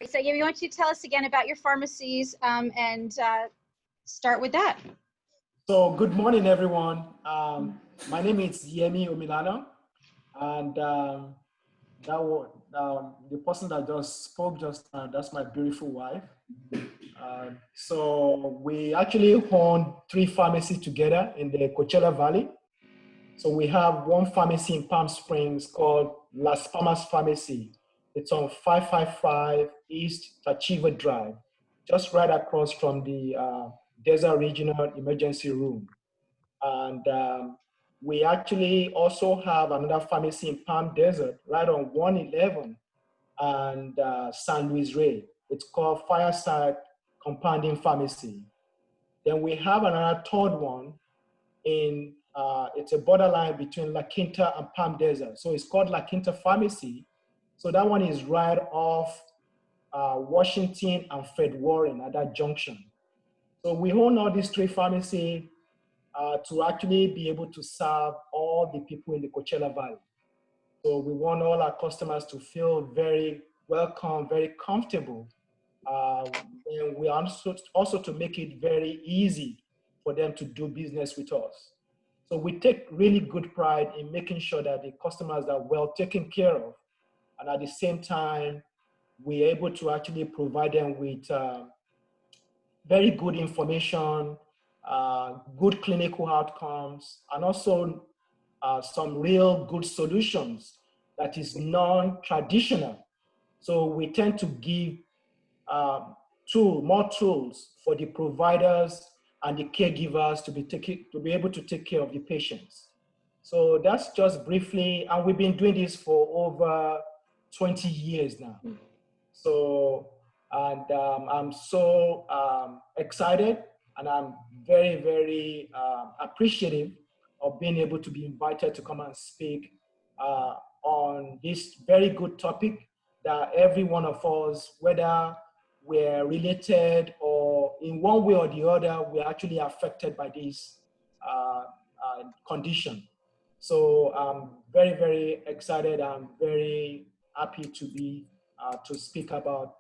So Yemi, why don't you tell us again about your pharmacies and start with that. So good morning, everyone. My name is Yemi Omilana, and the person that just spoke that's my beautiful wife. So we actually own 3 pharmacies together in the Coachella Valley. So we have one pharmacy in Palm Springs called Las Palmas Pharmacy. It's on 555 East Tachiva Drive, just right across from the Desert Regional Emergency Room. And we actually also have another pharmacy in Palm Desert, right on 111 and San Luis Rey. It's called Fireside Compounding Pharmacy. Then we have another 3rd one in, it's a borderline between La Quinta and Palm Desert. So it's called La Quinta Pharmacy. So that one is right off Washington and Fred Warren at that junction. So we own all these 3 pharmacies to actually be able to serve all the people in the Coachella Valley. So we want all our customers to feel very welcome, very comfortable. And we also to make it very easy for them to do business with us. So we take really good pride in making sure that the customers are well taken care of. And at the same time, we're able to actually provide them with very good information, good clinical outcomes, and also some real good solutions that is non-traditional. So we tend to give more tools for the providers and the caregivers to be able to take care of the patients. So that's just briefly, and we've been doing this for over 20 years now. So, and I'm so excited, and I'm very, very appreciative of being able to be invited to come and speak on this very good topic that every one of us, whether we're related or in one way or the other, we're actually affected by this condition. So I'm very, very excited. I'm very happy to be to speak about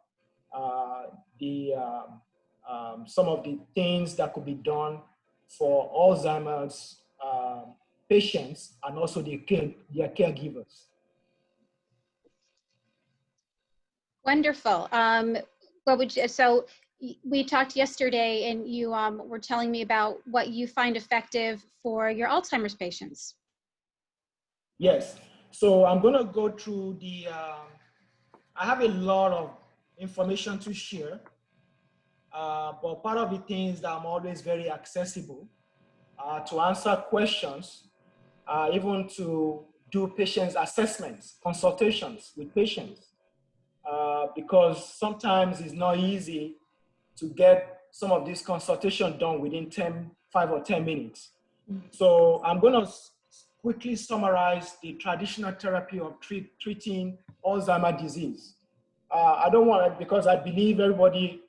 some of the things that could be done for Alzheimer's patients and also their caregivers. Wonderful. What would you, so we talked yesterday, and you were telling me about what you find effective for your Alzheimer's patients. Yes. So I'm going to go through the, I have a lot of information to share, but part of the things that I'm always very accessible to answer questions, even to do patients assessments, consultations with patients, because sometimes it's not easy to get some of this consultation done within 5 or 10 minutes. So I'm going to quickly summarize the traditional therapy of treating Alzheimer's disease. I don't want it because I believe everybody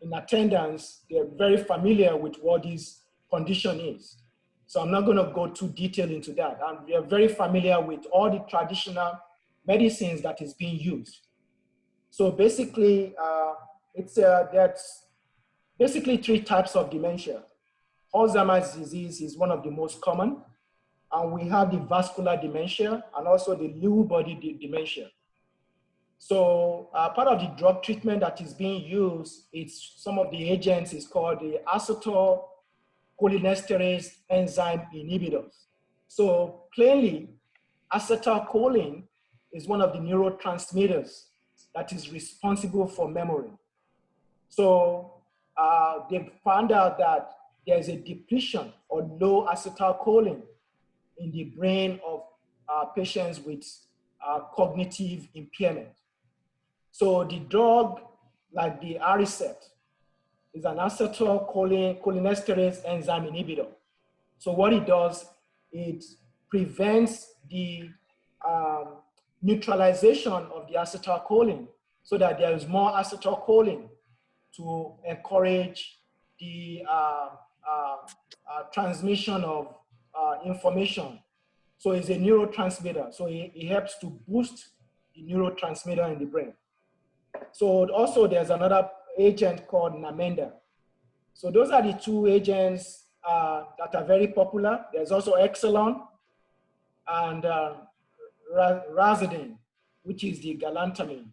in attendance, they're very familiar with what this condition is. So I'm not going to go too detailed into that. And we are very familiar with all the traditional medicines that is being used. So basically, there's basically 3 types of dementia. Alzheimer's disease is one of the most common, and we have the vascular dementia and also the Lewy body dementia. So part of the drug treatment that is being used, it's some of the agents is called the Acetal Cholinesterase enzyme inhibitors. So plainly, acetylcholine is one of the neurotransmitters that is responsible for memory. So they found out that there is a depletion or low acetylcholine in the brain of patients with cognitive impairment. So the drug, like the Aricept, is an acetylcholinesterase enzyme inhibitor. So what it does, it prevents the neutralization of the acetylcholine so that there is more acetylcholine to encourage the transmission of information. So it's a neurotransmitter. So it helps to boost the neurotransmitter in the brain. So also there's another agent called Namenda. So those are the two agents that are very popular. There's also Exelon and Razidin, which is the galantamine.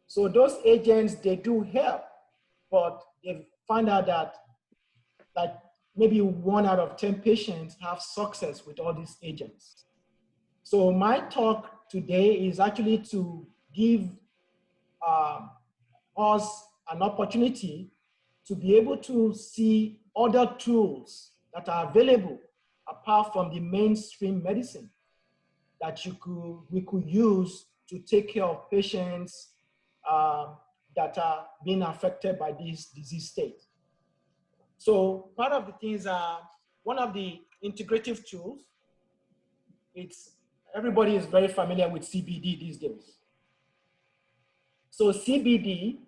So those agents, they do help, but they've found out that like maybe 1 out of 10 patients have success with all these agents. So my talk today is actually to give us an opportunity to be able to see other tools that are available apart from the mainstream medicine that we could use to take care of patients that are being affected by this disease state. So part of the things are, one of the integrative tools, everybody is very familiar with CBD these days. So CBD,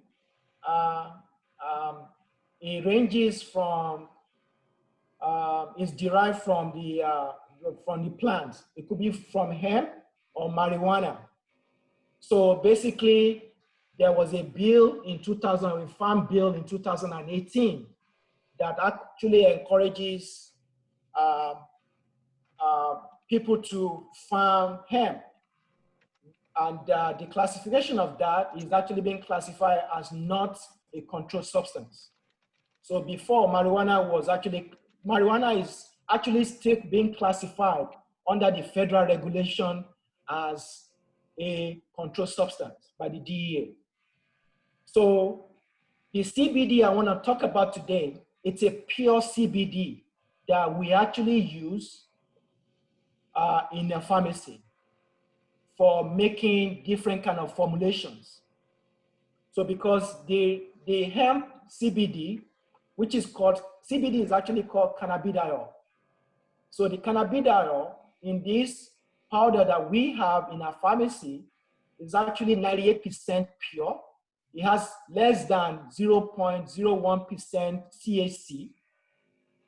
it ranges from, is derived from the plant. It could be from hemp or marijuana. So basically, there was a bill in 2000, a farm bill in 2018 that actually encourages people to farm hemp. And the classification of that is actually being classified as not a controlled substance. So before, marijuana is actually still being classified under the federal regulation as a controlled substance by the DEA. So the CBD I want to talk about today, it's a pure CBD that we actually use in a pharmacy for making different kind of formulations. So because the hemp CBD, which is called, CBD is actually called cannabidiol. So the cannabidiol in this powder that we have in our pharmacy is actually 98% pure. It has less than 0.01% THC.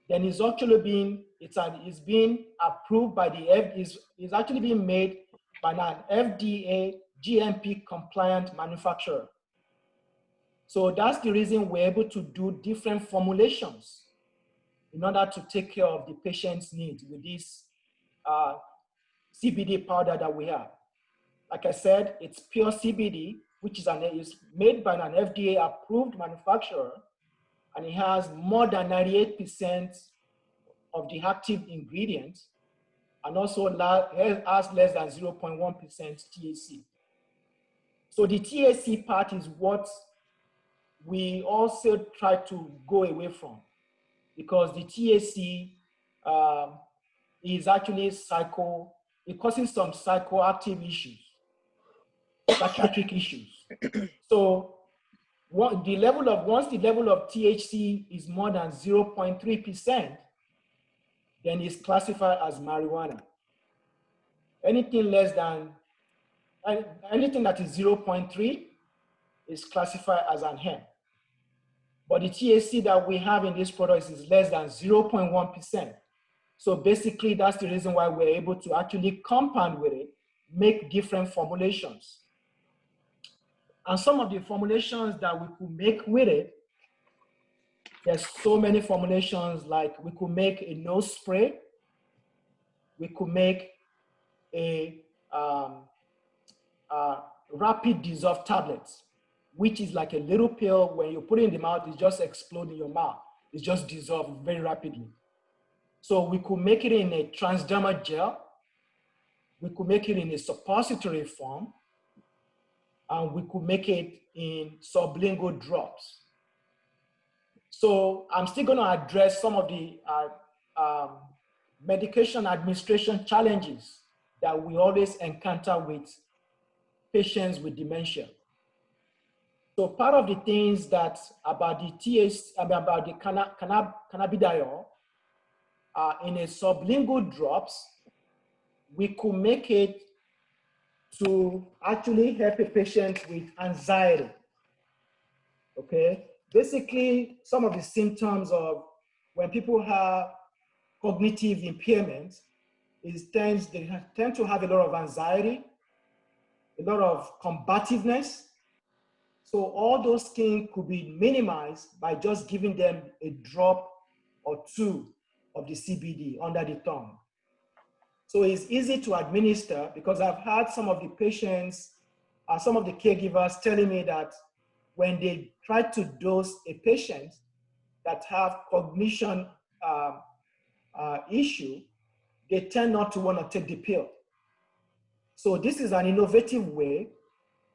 Then it's actually it's been approved by it's actually being made by an FDA GMP compliant manufacturer. So that's the reason we're able to do different formulations in order to take care of the patient's needs with this CBD powder that we have. Like I said, it's pure CBD, which is made by an FDA approved manufacturer, and it has more than 98% of the active ingredients, and also has less than 0.1% THC. So the THC part is what we also try to go away from, because the THC is actually it causes some psychoactive issues, psychiatric issues. So once the level of THC is more than 0.3%, then it's classified as marijuana. Anything that is 0.3 is classified as an hemp. But the THC that we have in this product is less than 0.1%. So basically, that's the reason why we're able to actually compound with it, make different formulations. And some of the formulations that we could make with it, there's so many formulations, like we could make a nose spray, we could make a rapid dissolve tablets, which is like a little pill. When you put it in the mouth, it just explodes in your mouth. It just dissolves very rapidly. So we could make it in a transdermal gel. We could make it in a suppository form. And we could make it in sublingual drops. So I'm still going to address some of the medication administration challenges that we always encounter with patients with dementia. So part of the things that about the cannabidiol in a sublingual drops, we could make it to actually help a patient with anxiety. Okay, basically some of the symptoms of when people have cognitive impairment is they tend to have a lot of anxiety, a lot of combativeness. So all those things could be minimized by just giving them a drop or two of the CBD under the tongue. So it's easy to administer, because I've had some of the patients, some of the caregivers telling me that when they try to dose a patient that have cognition issue, they tend not to want to take the pill. So this is an innovative way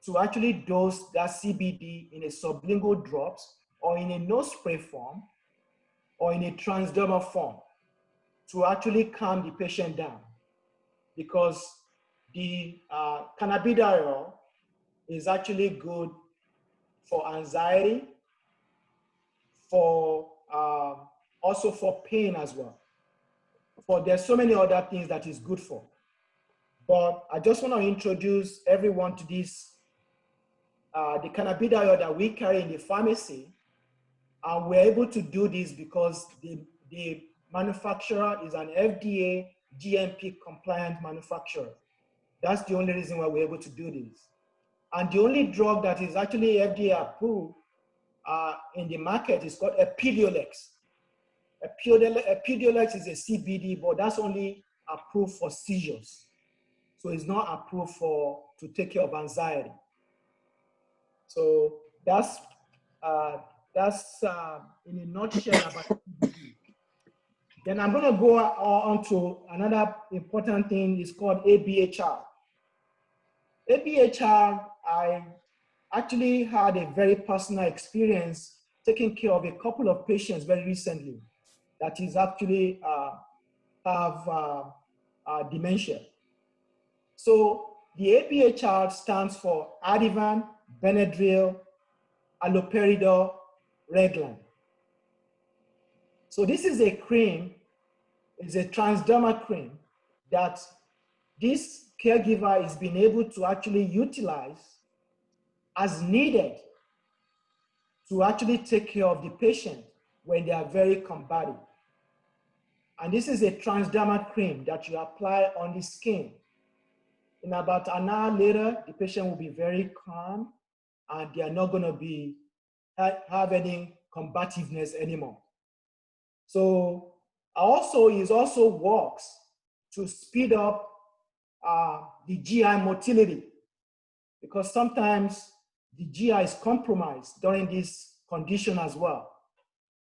to actually dose that CBD in a sublingual drops or in a nose spray form or in a transdermal form to actually calm the patient down. Because the cannabidiol is actually good for anxiety, for also for pain as well. There's so many other things that is good for. But I just want to introduce everyone to this, the cannabidiol that we carry in the pharmacy. And we're able to do this because the manufacturer is an FDA GMP compliant manufacturer. That's the only reason why we're able to do this. And the only drug that is actually FDA approved in the market is called Epidiolex. Epidiolex is a CBD, but that's only approved for seizures. So it's not approved to take care of anxiety. So that's in a nutshell about CBD. Then I'm going to go on to another important thing. It's called ABHR. ABHR, I actually had a very personal experience taking care of a couple of patients very recently that is actually have dementia. So the ABHR stands for Ativan, Benadryl, Haloperidol, Reglan. So this is a cream, it's a transdermal cream that this caregiver is being able to actually utilize as needed to actually take care of the patient when they are very combative. And this is a transdermal cream that you apply on the skin. In about an hour later, the patient will be very calm and they are not going to have any combativeness anymore. So it also works to speed up the GI motility, because sometimes the GI is compromised during this condition as well.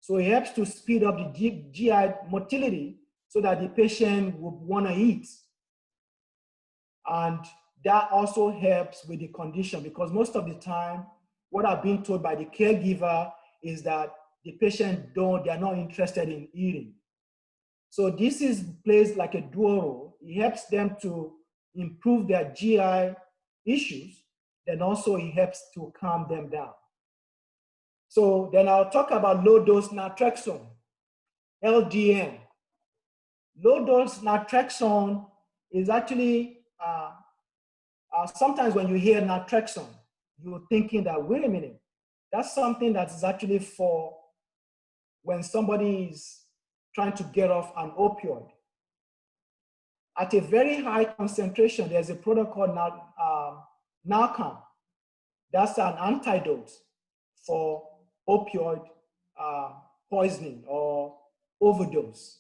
So it helps to speed up the GI motility so that the patient would want to eat. And that also helps with the condition, because most of the time, what I've been told by the caregiver is that the patient they're not interested in eating. So this plays like a dual role. It helps them to improve their GI issues, then also it helps to calm them down. So then I'll talk about low dose naltrexone, LDN. Low dose naltrexone is actually, sometimes when you hear naltrexone, you're thinking that, wait a minute, that's something that is actually for when somebody is trying to get off an opioid. At a very high concentration, there's a product called Narcan. That's an antidote for opioid poisoning or overdose.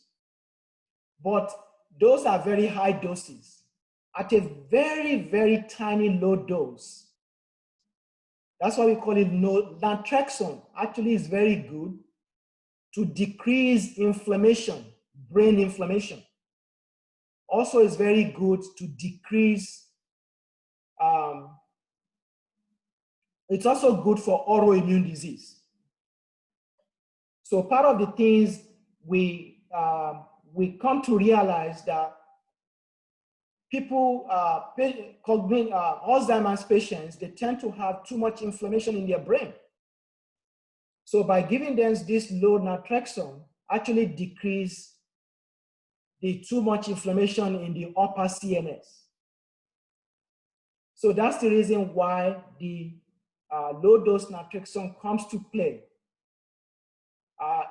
But those are very high doses. At a very, very tiny low dose, that's why we call it naltrexone. Actually, is very good to decrease inflammation, brain inflammation. Also, it's very good to decrease, it's also good for autoimmune disease. So part of the things we come to realize that people, Alzheimer's patients, they tend to have too much inflammation in their brain. So by giving them this low naltrexone, actually decrease the too much inflammation in the upper CNS. So that's the reason why the low dose naltrexone comes to play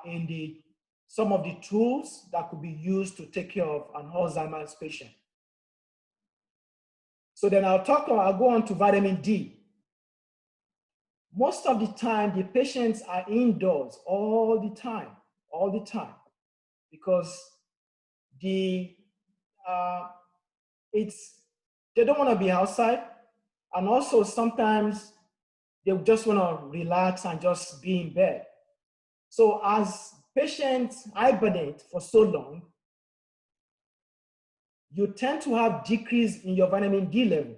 in some of the tools that could be used to take care of an Alzheimer's patient. So then I'll go on to vitamin D. most of the time, the patients are indoors all the time, because they don't want to be outside, and also sometimes they just want to relax and just be in bed. So as patients hibernate for so long, you tend to have decrease in your vitamin D level.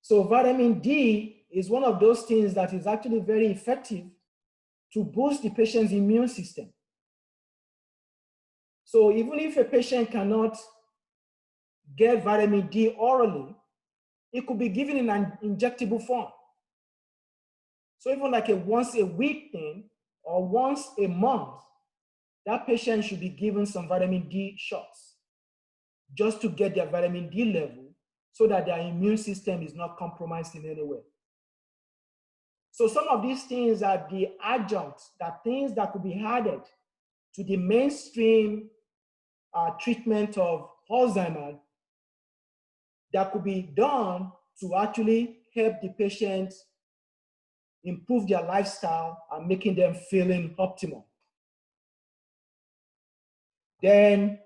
So vitamin D is one of those things that is actually very effective to boost the patient's immune system. So even if a patient cannot get vitamin D orally, it could be given in an injectable form. So even like a once a week thing or once a month, that patient should be given some vitamin D shots just to get their vitamin D level so that their immune system is not compromised in any way. So some of these things are the adjuncts, that things that could be added to the mainstream treatment of Alzheimer that could be done to actually help the patient improve their lifestyle and making them feeling optimal. Then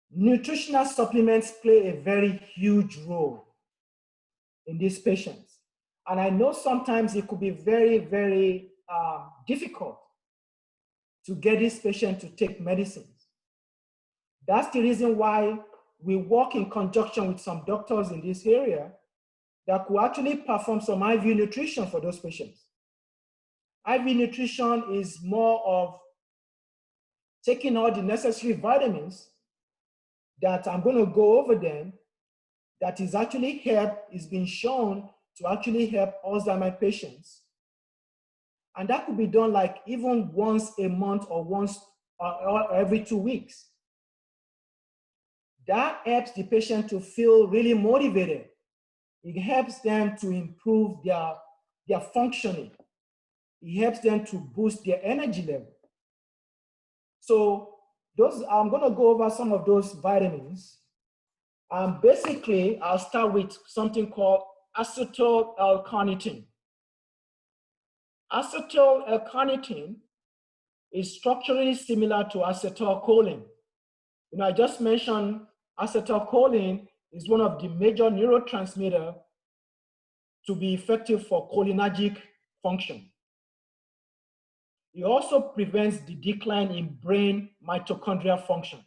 nutritional supplements play a very huge role in these patients. And I know sometimes it could be very, very difficult to get this patient to take medicines. That's the reason why we work in conjunction with some doctors in this area that could actually perform some IV nutrition for those patients. IV nutrition is more of taking all the necessary vitamins that I'm going to go over them, that is actually is being shown to actually help Alzheimer patients. And that could be done like even once a month or once or every 2 weeks. That helps the patient to feel really motivated. It helps them to improve their functioning. It helps them to boost their energy level. So I'm going to go over some of those vitamins. Basically, I'll start with something called acetyl-L-carnitine. Acetyl-L-carnitine is structurally similar to acetylcholine. I just mentioned acetylcholine is one of the major neurotransmitters to be effective for cholinergic function. It also prevents the decline in brain mitochondrial function.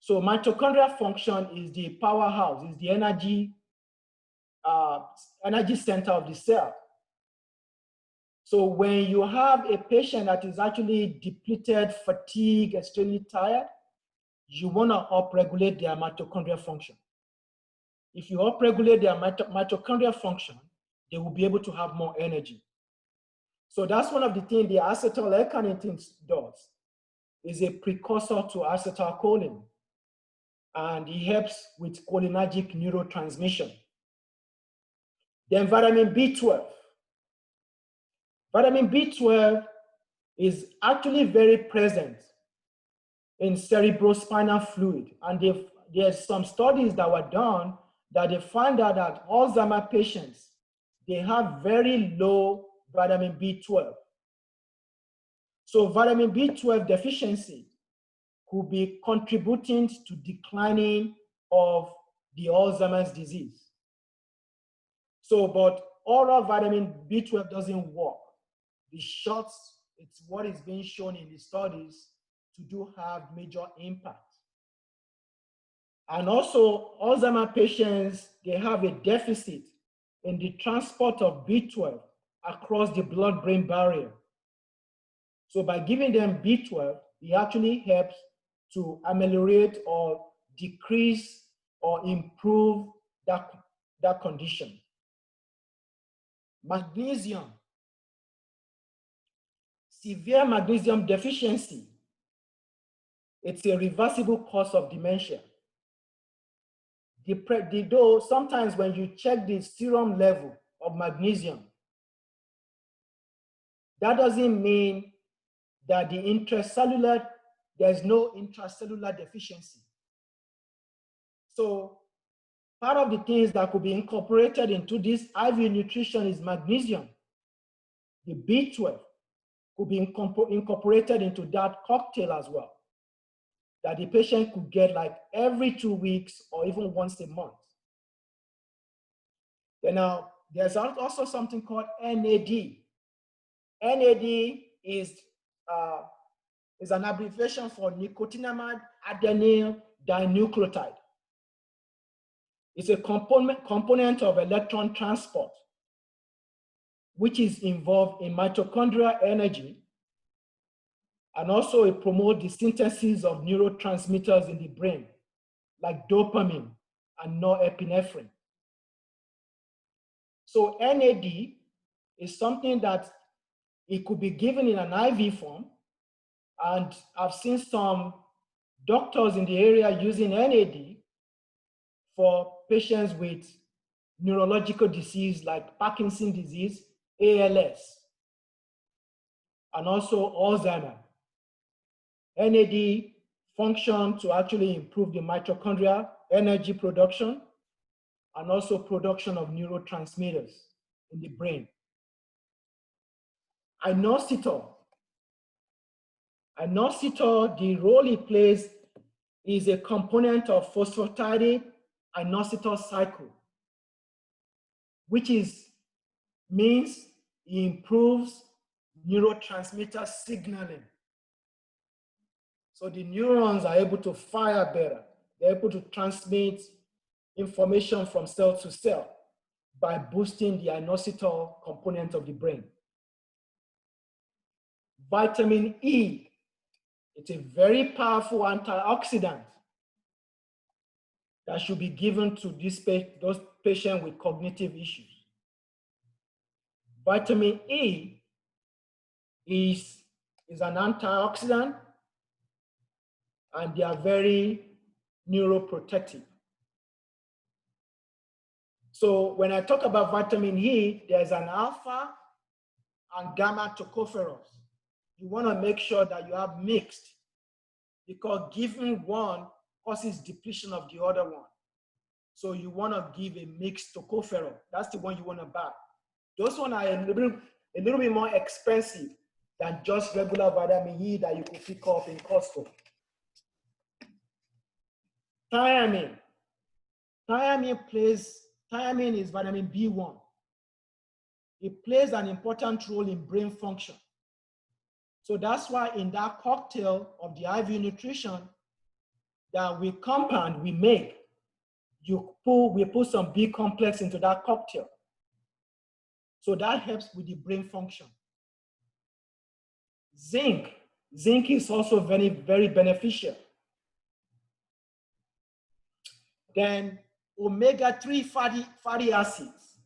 So mitochondrial function is the powerhouse, is the energy center of the cell. So when you have a patient that is actually depleted, fatigued, extremely tired, you want to upregulate their mitochondrial function. If you upregulate their mitochondrial function, they will be able to have more energy. So that's one of the things the acetyl-L-carnitine does, is a precursor to acetylcholine, and it helps with cholinergic neurotransmission. Then vitamin B12. Vitamin B12 is actually very present in cerebrospinal fluid, and there's some studies that were done that they found out that Alzheimer patients, they have very low vitamin B12. So vitamin B12 deficiency could be contributing to declining of the Alzheimer's disease. So, but oral vitamin B12 doesn't work. The shots, it's what is being shown in the studies to have major impact. And also, Alzheimer patients, they have a deficit in the transport of B12 across the blood-brain barrier. So by giving them B12, it actually helps to ameliorate or decrease or improve that condition. Magnesium. Severe magnesium deficiency, it's a reversible cause of dementia. Though sometimes when you check the serum level of magnesium, that doesn't mean that there's no intracellular deficiency. So part of the things that could be incorporated into this IV nutrition is magnesium. The B12 could be incorporated into that cocktail as well, that the patient could get like every 2 weeks or even once a month. Then now, there's also something called NAD. NAD is an abbreviation for nicotinamide adenyl dinucleotide. It's a component of electron transport, which is involved in mitochondrial energy, and also it promotes the synthesis of neurotransmitters in the brain, like dopamine and norepinephrine. So NAD is something that it could be given in an IV form, and I've seen some doctors in the area using NAD for patients with neurological disease like Parkinson's disease, ALS, and also Alzheimer. NAD function to actually improve the mitochondrial energy production and also production of neurotransmitters in the brain. Inositol, the role it plays is a component of phosphatidylinositol cycle, which means it improves neurotransmitter signaling. So the neurons are able to fire better. They're able to transmit information from cell to cell by boosting the inositol component of the brain. Vitamin E, it's a very powerful antioxidant that should be given to those patients with cognitive issues. Vitamin E is an antioxidant, and they are very neuroprotective. So when I talk about vitamin E, there's an alpha and gamma tocopherols. You want to make sure that you have mixed, because giving one causes depletion of the other one. So you want to give a mixed tocopherol. That's the one you want to buy. Those ones are a little bit more expensive than just regular vitamin E that you could pick up in Costco. Thiamine. Thiamine is vitamin B1. It plays an important role in brain function. So that's why in that cocktail of the IV nutrition that we make, we put some B complex into that cocktail. So that helps with the brain function. Zinc is also very, very beneficial. Then omega-3 fatty acids,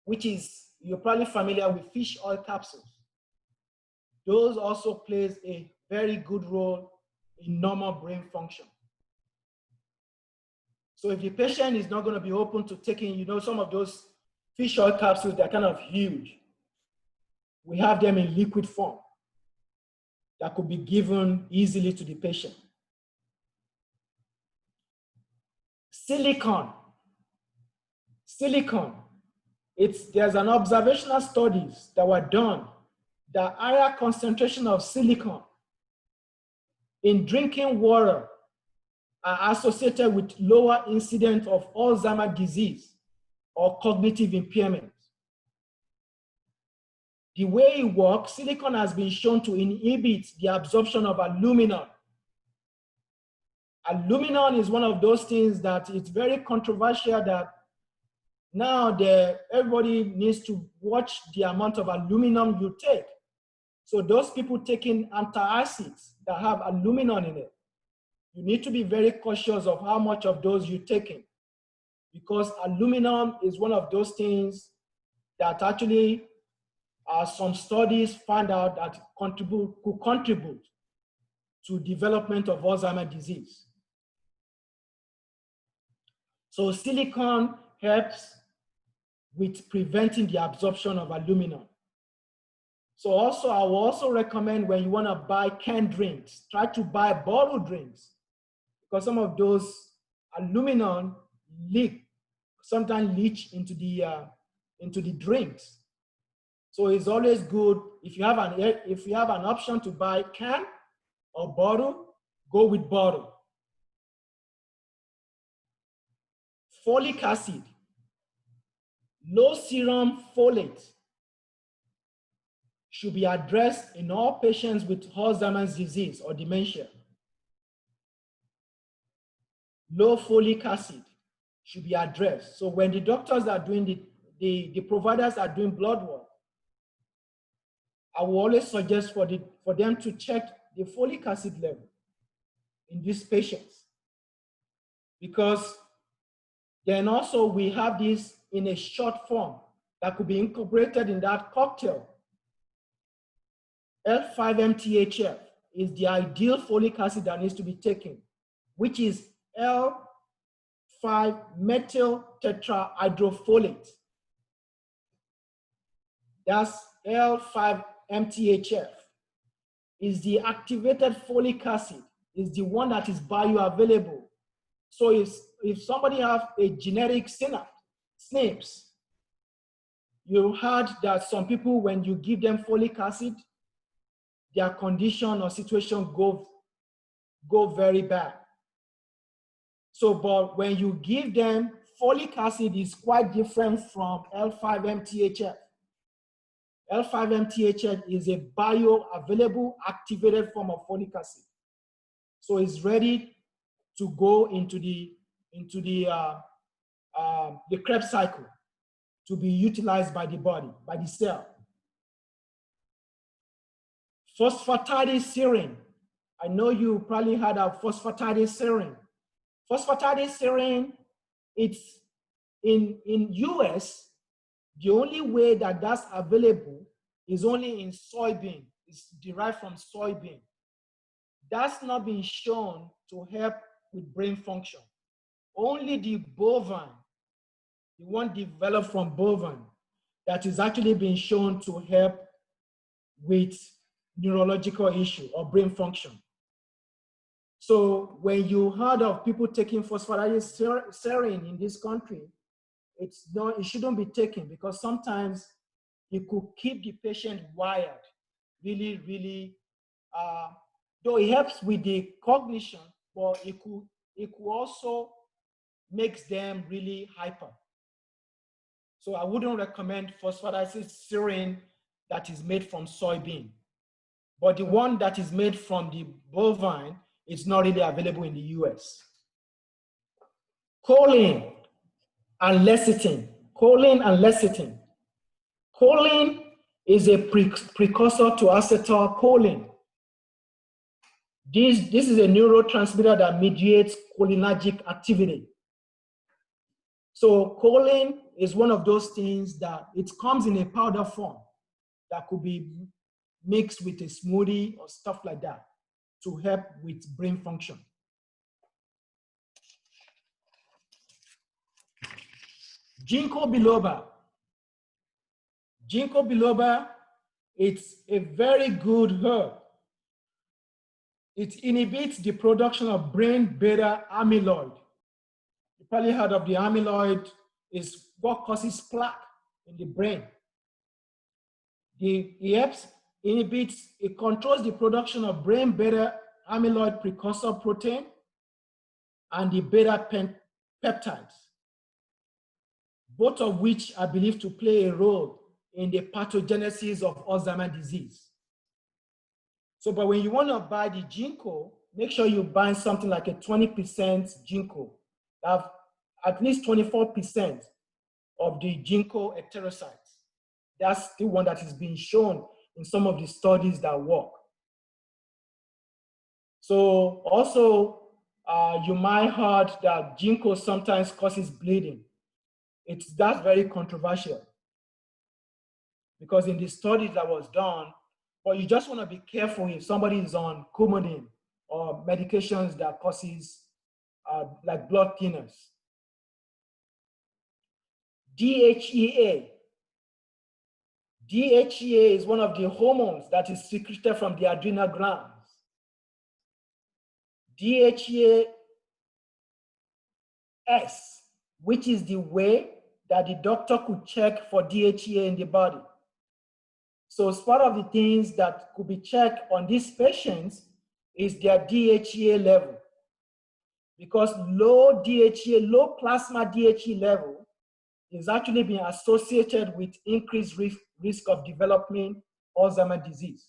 which is, you're probably familiar with fish oil capsules. Those also plays a very good role in normal brain function. So if the patient is not going to be open to taking, some of those fish oil capsules, they're kind of huge. We have them in liquid form that could be given easily to the patient. Silicon. There's an observational studies that were done. The higher concentration of silicon in drinking water are associated with lower incidence of Alzheimer's disease or cognitive impairment. The way it works, silicon has been shown to inhibit the absorption of aluminum. Aluminum is one of those things that it's very controversial that now everybody needs to watch the amount of aluminum you take. So those people taking antacids that have aluminum in it, you need to be very cautious of how much of those you're taking, because aluminum is one of those things that actually some studies found out that could contribute to development of Alzheimer's disease. So silicon helps with preventing the absorption of aluminum. So also, I will also recommend when you want to buy canned drinks, try to buy bottled drinks, because some of those aluminum leak sometimes leach into the drinks. So it's always good if you have an option to buy can or bottle, go with bottle. Folic acid, low serum folate should be addressed in all patients with Alzheimer's disease or dementia. Low folic acid should be addressed. So when the doctors are doing the providers are doing blood work, I will always suggest for them to check the folic acid level in these patients. Because then also we have this in a short form that could be incorporated in that cocktail. L5-MTHF is the ideal folic acid that needs to be taken, which is L5-methyl tetrahydrofolate. That's L5-MTHF. Is the activated folic acid, is the one that is bioavailable. So if somebody has a genetic SNPs, you heard that some people, when you give them folic acid, their condition or situation go very bad. So, but when you give them folic acid, is quite different from L5-MTHF. L5-MTHF is a bioavailable activated form of folic acid. So it's ready to go into the Krebs cycle to be utilized by the body, by the cell. Phosphatidylserine. I know you probably heard of phosphatidylserine. Phosphatidylserine, it's in US, the only way that that's available is only in soybean. It's derived from soybean. That's not been shown to help with brain function. Only the bovine, the one developed from bovine, that is actually being shown to help with neurological issue or brain function. So when you heard of people taking phosphatidylserine in this country, it shouldn't be taken, because sometimes it could keep the patient wired, really, though it helps with the cognition, but it could also make them really hyper. So I wouldn't recommend phosphatidylserine that is made from soybean. But the one that is made from the bovine is not really available in the US. Choline and lecithin. Choline and lecithin. Choline is a precursor to acetylcholine. This is a neurotransmitter that mediates cholinergic activity. So choline is one of those things that it comes in a powder form that could be mixed with a smoothie or stuff like that to help with brain function. Gingko Biloba. Gingko Biloba, it's a very good herb. It inhibits the production of brain beta amyloid. You probably heard of the amyloid, is what causes plaque in the brain. It controls the production of brain beta amyloid precursor protein and the beta peptides, both of which are believed to play a role in the pathogenesis of Alzheimer's disease. So, but when you want to buy the Gingko, make sure you buy something like a 20% Gingko. Have at least 24% of the Gingko heterocytes. That's the one that is being shown in some of the studies that work. So also, you might heard that Gingko sometimes causes bleeding. That's very controversial, because in the studies that was done, but you just want to be careful if somebody is on Coumadin or medications that causes like blood thinners. DHEA. DHEA is one of the hormones that is secreted from the adrenal glands. DHEA which is the way that the doctor could check for DHEA in the body. So as part of the things that could be checked on these patients is their DHEA level. Because low DHEA, low plasma DHEA level is actually being associated with increased risk of developing Alzheimer's disease.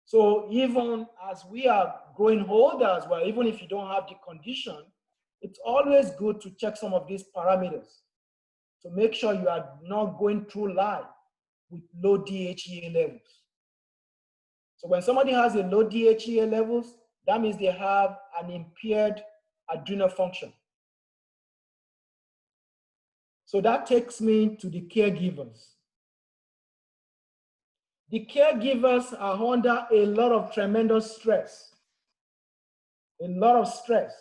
So even as we are growing older as well, even if you don't have the condition, it's always good to check some of these parameters to make sure you are not going through life with low DHEA levels. So when somebody has a low DHEA levels, that means they have an impaired adrenal function. So that takes me to the caregivers. The caregivers are under a lot of tremendous stress, a lot of stress.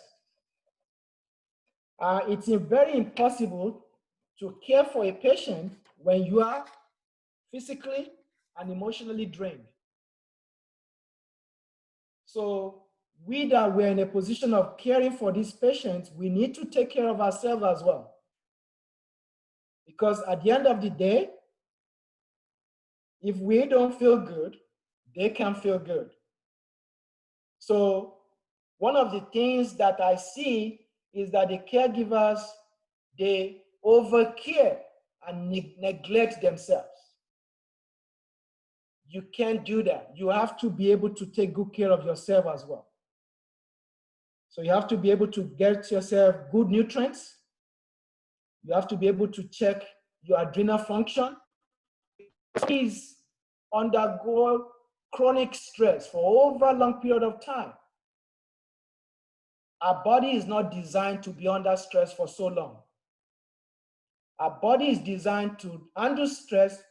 It's very impossible to care for a patient when you are physically and emotionally drained. So we that we're in a position of caring for these patients, we need to take care of ourselves as well. Because at the end of the day, if we don't feel good, they can't feel good. So one of the things that I see is that the caregivers, they overcare and neglect themselves. You can't do that. You have to be able to take good care of yourself as well. So you have to be able to get yourself good nutrients. You have to be able to check your adrenal function. Please undergo chronic stress for over a long period of time. Our body is not designed to be under stress for so long. Our body is designed to handle stress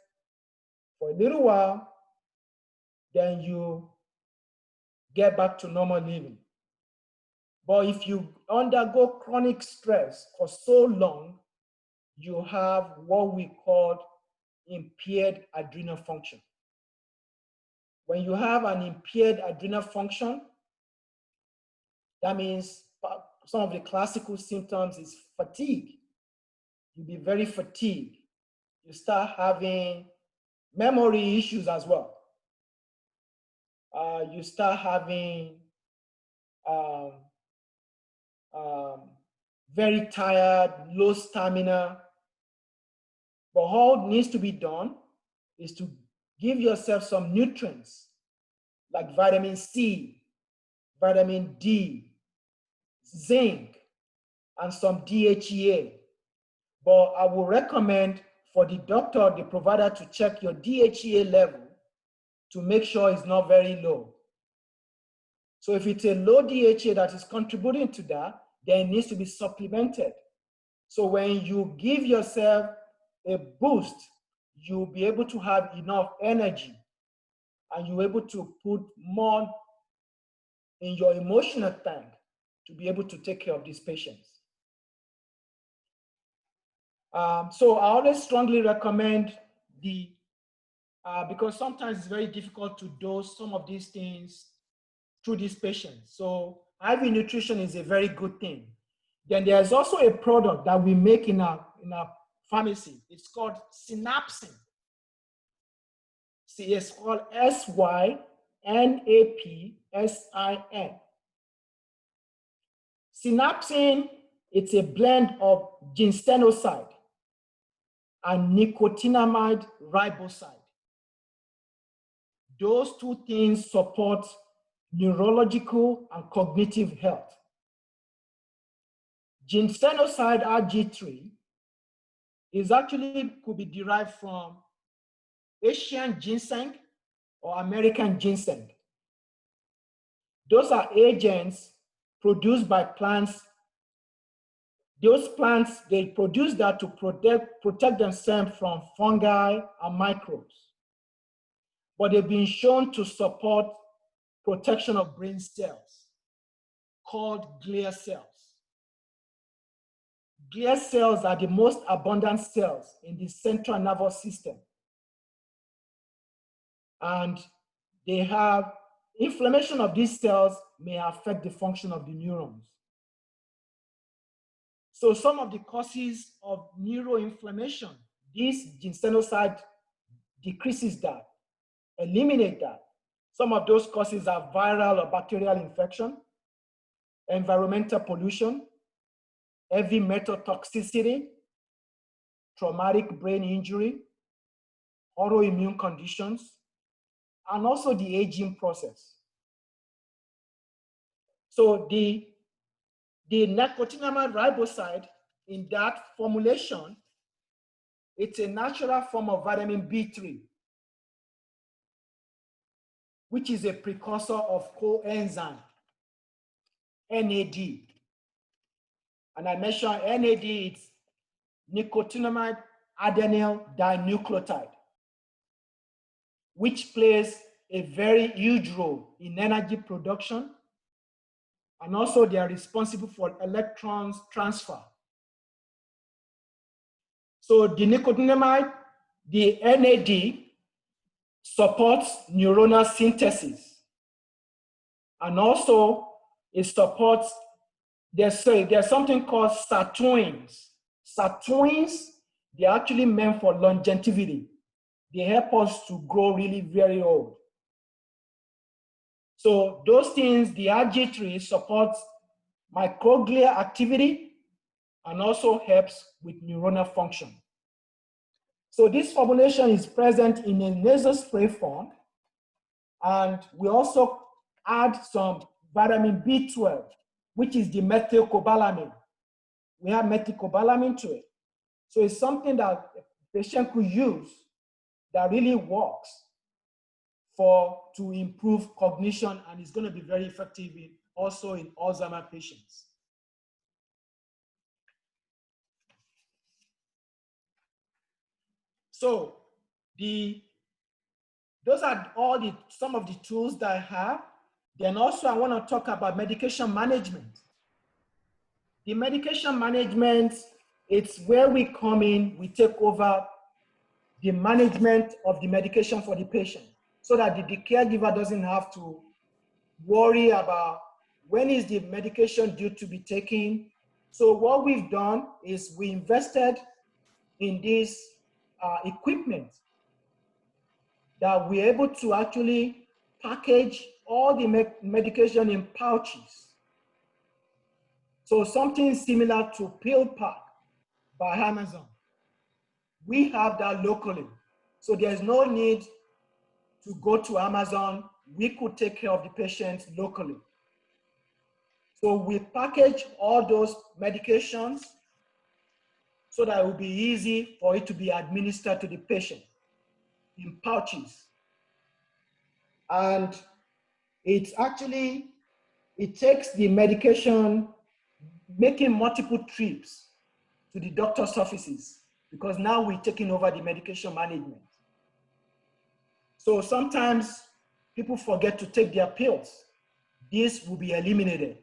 for a little while, then you get back to normal living. But if you undergo chronic stress for so long, you have what we call impaired adrenal function. When you have an impaired adrenal function, that means some of the classical symptoms is fatigue. You'll be very fatigued. You start having memory issues as well. You start having very tired, low stamina. But all needs to be done is to give yourself some nutrients like vitamin C, vitamin D, zinc, and some DHEA. But I will recommend for the doctor or the provider to check your DHEA level to make sure it's not very low. So if it's a low DHEA that is contributing to that, then it needs to be supplemented. So when you give yourself a boost, you'll be able to have enough energy and you're able to put more in your emotional tank to be able to take care of these patients. So I always strongly recommend because sometimes it's very difficult to dose some of these things through these patients. So IV nutrition is a very good thing. Then there's also a product that we make in our pharmacy. It's called Synapsin. See, it's called SYNAPSIN. Synapsin, it's a blend of ginsenoside and nicotinamide riboside. Those two things support neurological and cognitive health. Ginsenoside RG3 is actually could be derived from Asian ginseng or American ginseng. Those are agents produced by plants. Those plants, they produce that to protect themselves from fungi and microbes. But they've been shown to support protection of brain cells called glial cells. Glial cells are the most abundant cells in the central nervous system. And they have inflammation of these cells may affect the function of the neurons. So some of the causes of neuroinflammation, this ginsenoside decreases that, eliminate that. Some of those causes are viral or bacterial infection, environmental pollution, heavy metal toxicity, traumatic brain injury, autoimmune conditions, and also the aging process. So the nicotinamide riboside in that formulation, it's a natural form of vitamin B3, which is a precursor of coenzyme, NAD. And I mentioned NAD, it's nicotinamide adenyl dinucleotide, which plays a very huge role in energy production, and also they are responsible for electrons transfer. So the nicotinamide, the NAD, supports neuronal synthesis, and also it supports, there's something called sirtuins. Sirtuins, they're actually meant for longevity. They help us to grow really very old. So those things, the RG3 supports microglia activity and also helps with neuronal function. So this formulation is present in a nasal spray form, and we also add some vitamin B12, which is the methylcobalamin. We have methylcobalamin to it. So it's something that a patient could use that really works to improve cognition, and it's going to be very effective also in Alzheimer patients. So those are some of the tools that I have. Then also I want to talk about medication management. The medication management, it's where we come in, we take over the management of the medication for the patient, so that the caregiver doesn't have to worry about when is the medication due to be taken. So what we've done is we invested in this equipment that we're able to actually package all the medication in pouches. So something similar to Pill Pack by Amazon. We have that locally. So there's no need to go to Amazon. We could take care of the patient locally. So we package all those medications so that it will be easy for it to be administered to the patient in pouches. And it takes the medication, making multiple trips to the doctor's offices, because now we're taking over the medication management. So sometimes people forget to take their pills. This will be eliminated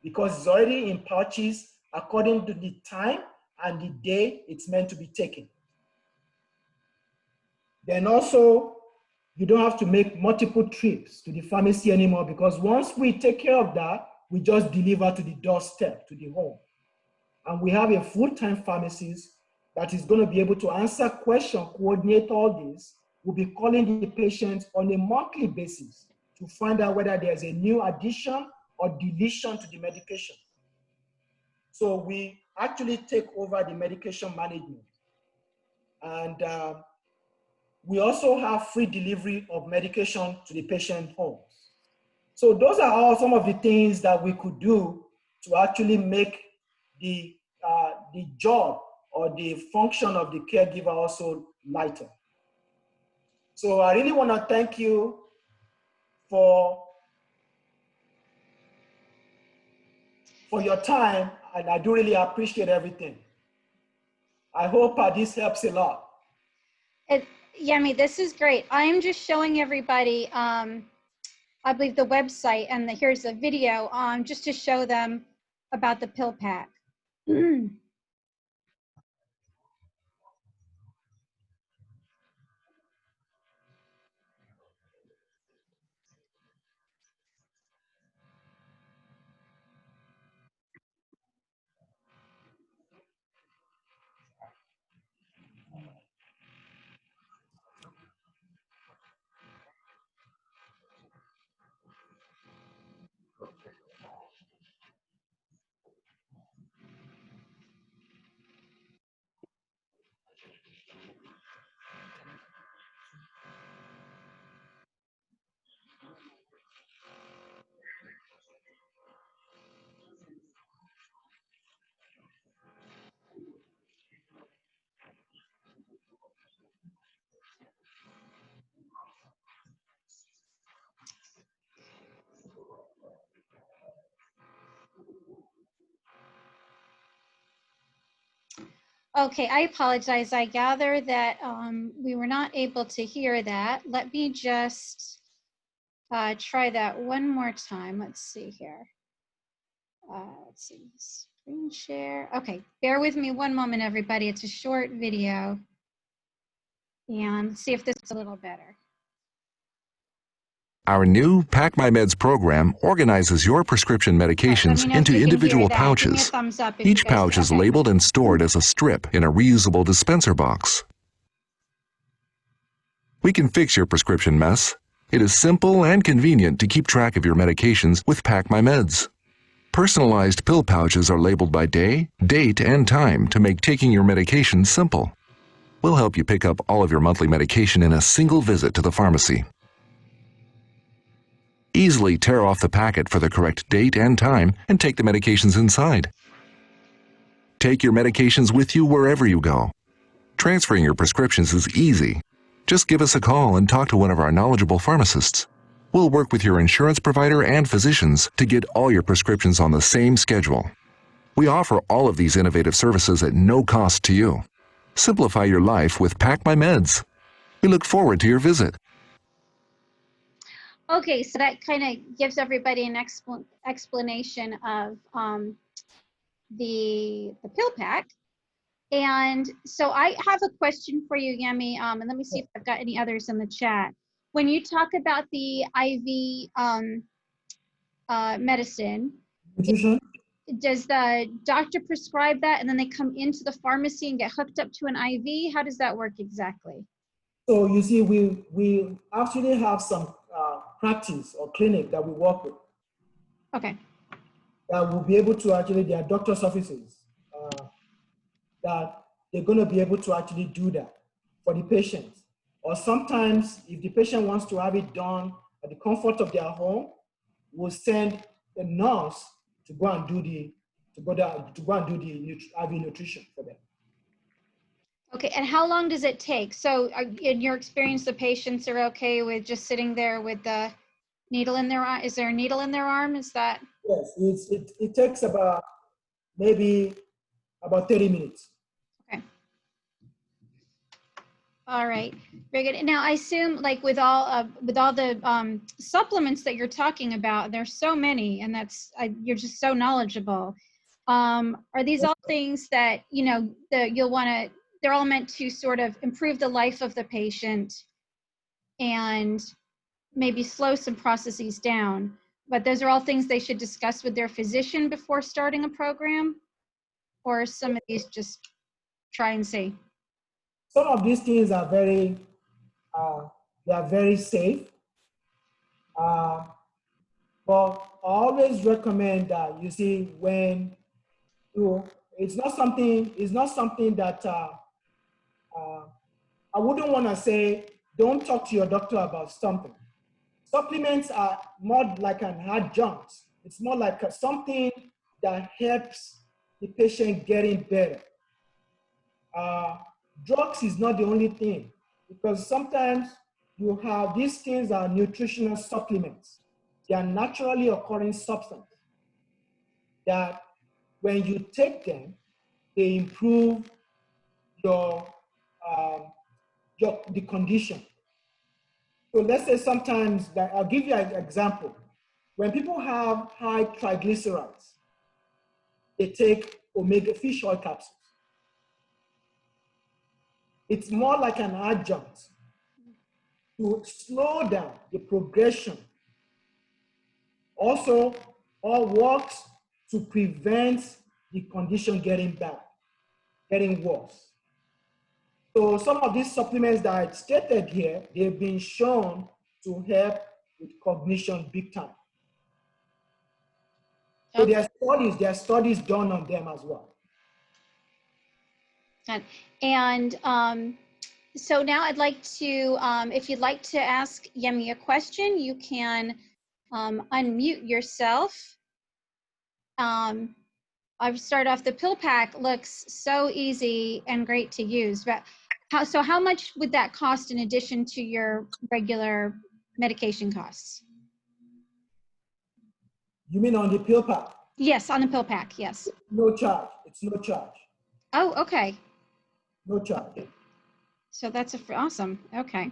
because it's already in pouches according to the time and the day it's meant to be taken. Then also, you don't have to make multiple trips to the pharmacy anymore, because once we take care of that, we just deliver to the doorstep, to the home. And we have a full-time pharmacist that is going to be able to answer questions, coordinate all this. We'll be calling the patient on a monthly basis to find out whether there's a new addition or deletion to the medication. So we actually take over the medication management. And we also have free delivery of medication to the patient homes. So those are all some of the things that we could do to actually make the job or the function of the caregiver also lighter. So I really want to thank you for your time, and I do really appreciate everything. I hope this helps a lot. Yemi, this is great. I'm just showing everybody, I believe, the website, and here's a video just to show them about the pill pack. Okay, I apologize. I gather that we were not able to hear that. Let me just try that one more time. Let's see here. Let's see, screen share. Okay, bear with me one moment, everybody. It's a short video. And see if this is a little better. Our new Pack My Meds program organizes your prescription medications into individual pouches. Give me a thumbs up if Each you guys pouch is okay. labeled and stored as a strip in a reusable dispenser box. We can fix your prescription mess. It is simple and convenient to keep track of your medications with Pack My Meds. Personalized pill pouches are labeled by day, date, and time to make taking your medication simple. We'll help you pick up all of your monthly medication in a single visit to the pharmacy. Easily tear off the packet for the correct date and time and take the medications inside. Take your medications with you wherever you go. Transferring your prescriptions is easy. Just give us a call and talk to one of our knowledgeable pharmacists. We'll work with your insurance provider and physicians to get all your prescriptions on the same schedule. We offer all of these innovative services at no cost to you. Simplify your life with Pack My Meds. We look forward to your visit. Okay, so that kind of gives everybody an explanation of the pill pack. And so I have a question for you, Yemi, and let me see if I've got any others in the chat. When you talk about the IV medicine, does the doctor prescribe that and then they come into the pharmacy and get hooked up to an IV? How does that work exactly? So you see, we actually have some practice or clinic that we work with. Okay. That will be able to actually, their doctor's offices, that they're going to be able to actually do that for the patient. Or sometimes, if the patient wants to have it done at the comfort of their home, we'll send a nurse to go and do the IV nutrition for them. Okay, and how long does it take? So in your experience, the patients are okay with just sitting there with the needle in their arm? Is there a needle in their arm? Is that? Yes, it takes about maybe about 30 minutes. Okay. All right, very good. Now I assume, like with all the supplements that you're talking about, there's so many, and you're just so knowledgeable. Are these all things that you'll want to? They're all meant to sort of improve the life of the patient and maybe slow some processes down. But those are all things they should discuss with their physician before starting a program, or some of these just try and see. Some of these things are very safe. But I always recommend that, you see, when it's not something that I wouldn't want to say, don't talk to your doctor about something. Supplements are more like an adjunct. It's more like something that helps the patient getting better. Drugs is not the only thing, because sometimes you have these things are nutritional supplements. They are naturally occurring substances that when you take them, they improve the condition. So let's say sometimes, that I'll give you an example. When people have high triglycerides, they take omega fish oil capsules. It's more like an adjunct to slow down the progression. Also, all works to prevent the condition getting bad, getting worse. So some of these supplements that I stated here, they've been shown to help with cognition big time. So there are studies done on them as well. And so now I'd like to, if you'd like to ask Yemi a question, you can unmute yourself. I've started off, the pill pack looks so easy and great to use, but how much would that cost in addition to your regular medication costs? You mean on the pill pack? Yes, on the pill pack, yes. No charge, it's no charge. Oh, okay. No charge. So that's awesome. Okay.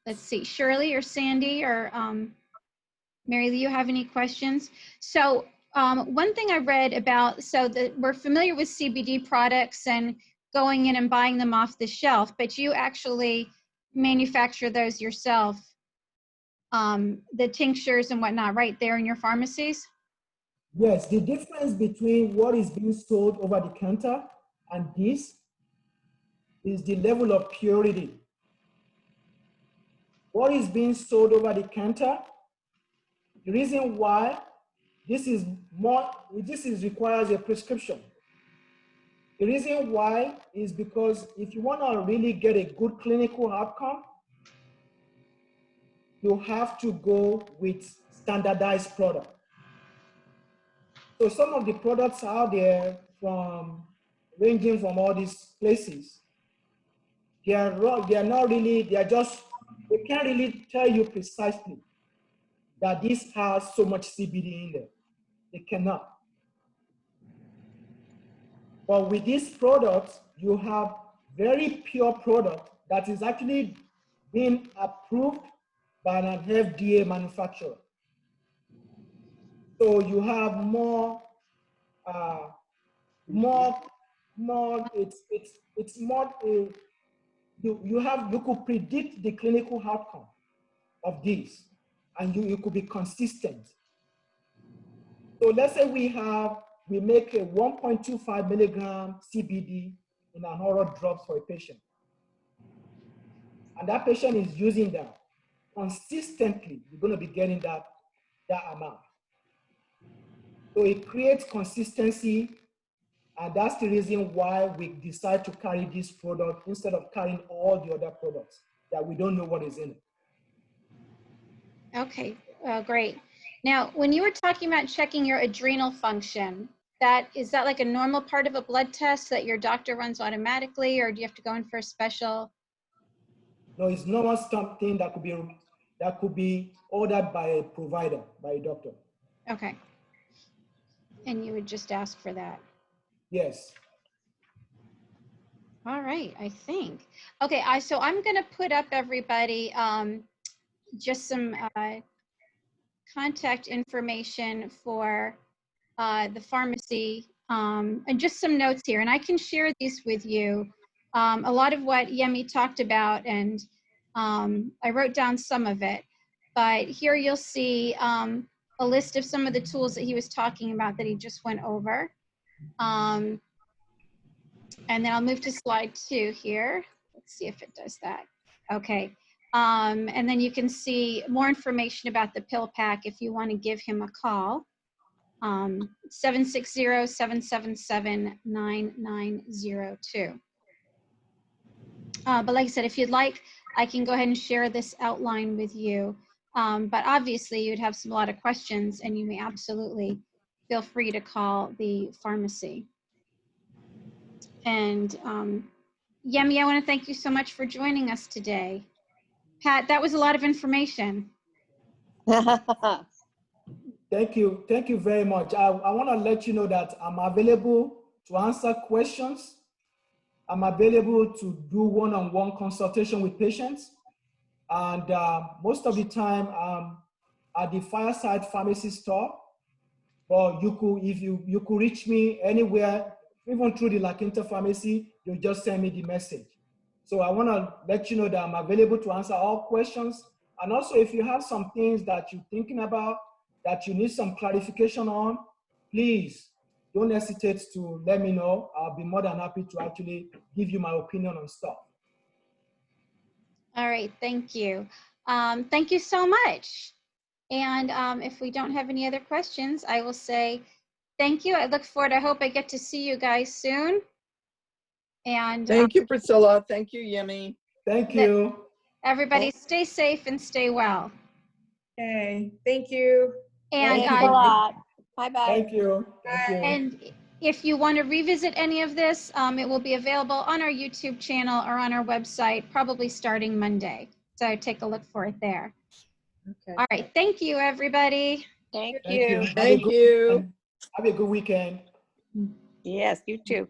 Let's see, Shirley or Sandy or Mary Lee, you have any questions? So one thing I read about, so that we're familiar with CBD products and going in and buying them off the shelf, but you actually manufacture those yourself, the tinctures and whatnot, right there in your pharmacies? Yes, the difference between what is being sold over the counter and this is the level of purity. What is being sold over the counter, the reason why this requires a prescription. The reason why is because if you want to really get a good clinical outcome, you have to go with standardized product. So some of the products out there ranging from all these places, they can't really tell you precisely that this has so much CBD in there. They cannot. But with this product, you have very pure product that is actually being approved by an FDA manufacturer. So you have you could predict the clinical outcome of this, and you could be consistent. So let's say we make a 1.25 milligram CBD in an oral drops for a patient, and that patient is using that consistently. You're going to be getting that amount. So it creates consistency, and that's the reason why we decide to carry this product instead of carrying all the other products that we don't know what is in it. Okay, great. Now, when you were talking about checking your adrenal function, is that like a normal part of a blood test that your doctor runs automatically, or do you have to go in for a special? No, it's normal something that could be ordered by a provider, by a doctor. Okay. And you would just ask for that? Yes. All right, I think. Okay, so I'm going to put up, everybody, just some contact information for the pharmacy, and just some notes here, and I can share these with you. A lot of what Yemi talked about, and I wrote down some of it, but here you'll see a list of some of the tools that he was talking about that he just went over. And then I'll move to slide 2 here. Let's see if it does that. Okay. And then you can see more information about the pill pack if you want to give him a call. 760-777-9902. But like I said, if you'd like, I can go ahead and share this outline with you. But obviously you'd have a lot of questions, and you may absolutely feel free to call the pharmacy. And Yemi, I want to thank you so much for joining us today. Pat, that was a lot of information. Thank you very much. I want to let you know that I'm available to answer questions. I'm available to do one-on-one consultation with patients. And most of the time at the Fireside Pharmacy store, but you could reach me anywhere, even through the La Quinta Pharmacy, you just send me the message. So I want to let you know that I'm available to answer all questions. And also, if you have some things that you're thinking about, that you need some clarification on, please don't hesitate to let me know. I'll be more than happy to actually give you my opinion on stuff. All right, thank you. Thank you so much. And if we don't have any other questions, I will say thank you. I look forward, I hope I get to see you guys soon. And thank you, Priscilla. Thank you, Yemi. Thank you. Everybody stay safe and stay well. Okay, thank you. And Thanks a lot. Bye-bye. Thank you. Thank you. And if you want to revisit any of this, it will be available on our YouTube channel or on our website, probably starting Monday. So take a look for it there. Okay. All right. Thank you, everybody. Thank Thank you. you. Thank you. Have a good weekend. Yes, you too.